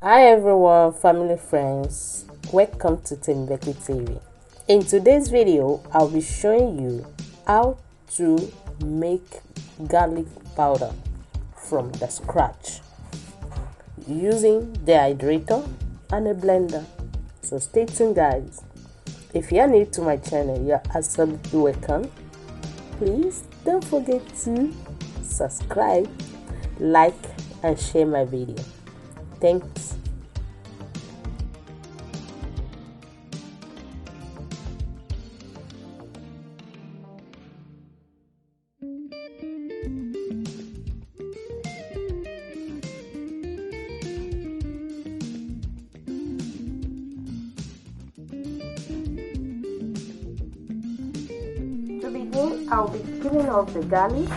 Hi everyone, family friends, welcome to Team Becky TV. In today's video, I'll be showing you how to make garlic powder from the scratch using the hydrator and a blender. So stay tuned guys. If you're new to my channel, you're absolutely welcome. Please don't forget to subscribe, like and share my video. Thanks. To begin, I'll be peeling off the garlic.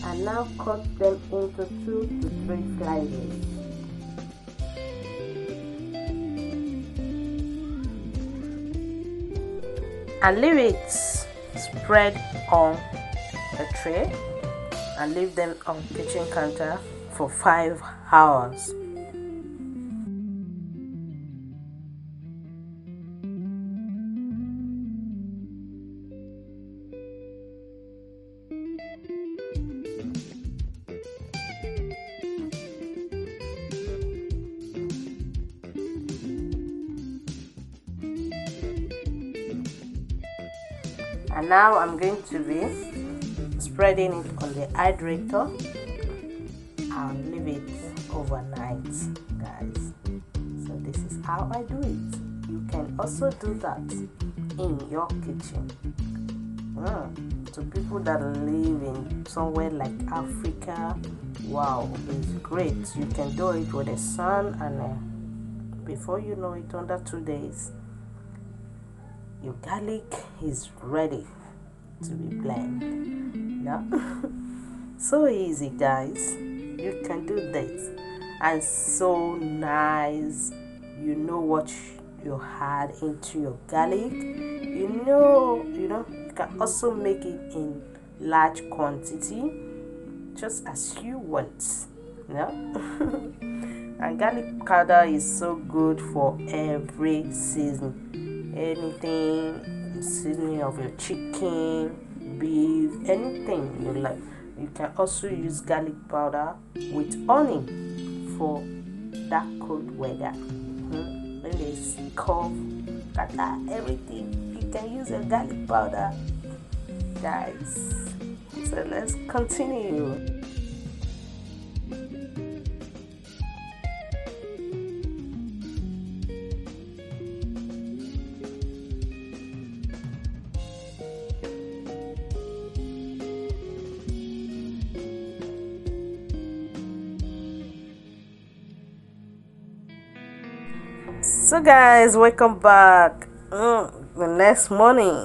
And now cut them into 2 to 3 slices. And leave it spread on a tray and leave them on kitchen counter for 5 hours. And now I'm going to be spreading it on the hydrator and leave it overnight, guys. So this is how I do it. You can also do that in your kitchen. To people that live in somewhere like Africa, wow, it's great. You can do it with the sun, and before you know it, under 2 days, your garlic is ready to be blended. Yeah? So easy, guys. You can do this, and so nice. You know what you add into your garlic. You can also make it in large quantity, just as you want. Yeah. And garlic powder is so good for every season. Anything, seasoning of your chicken, beef, anything you like. You can also use garlic powder with honey for that cold weather. When there's cough, catarrh, everything, you can use a garlic powder, guys. So let's continue. So guys, welcome back. The next morning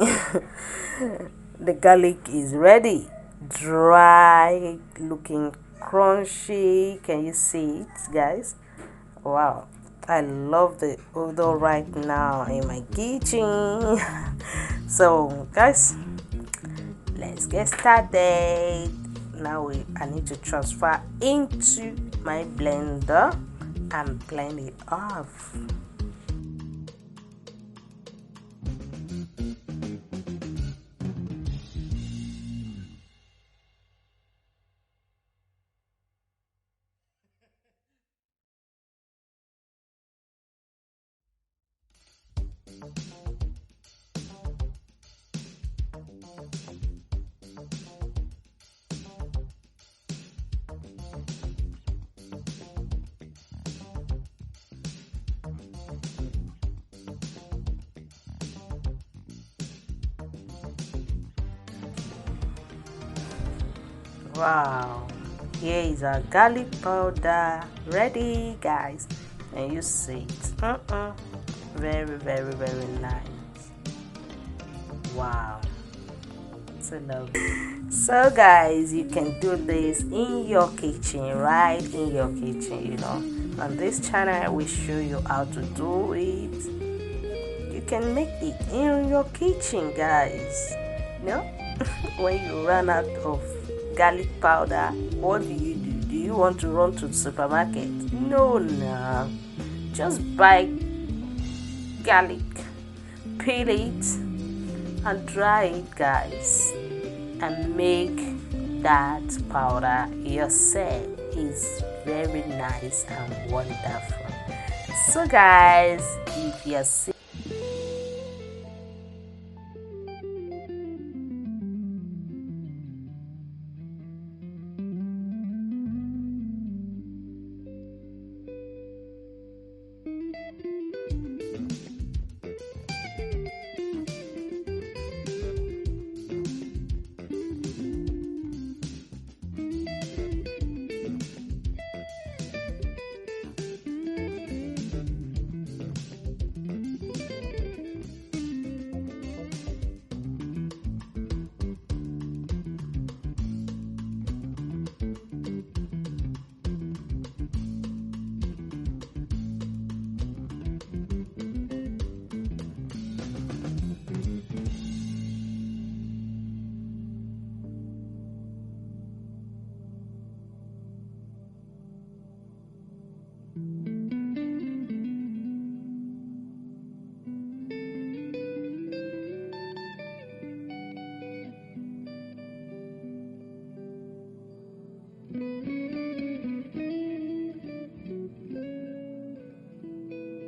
the garlic is ready, dry, looking crunchy. Can you see it, guys? Wow, I love the odor right now in my kitchen. So guys, let's get started. Now I need to transfer into my blender and blend it off. Wow, here is our garlic powder ready, guys, and you see it. Very, very, very nice. Wow, so lovely. So guys, you can do this in your kitchen, right in your kitchen, on this channel I will show you how to do it. You can make it in your kitchen, guys. When you run out of garlic powder, what do? Do you want to run to the supermarket? No. Just buy garlic, peel it and dry it, guys, and make that powder yourself. Is very nice and wonderful. So guys, if you're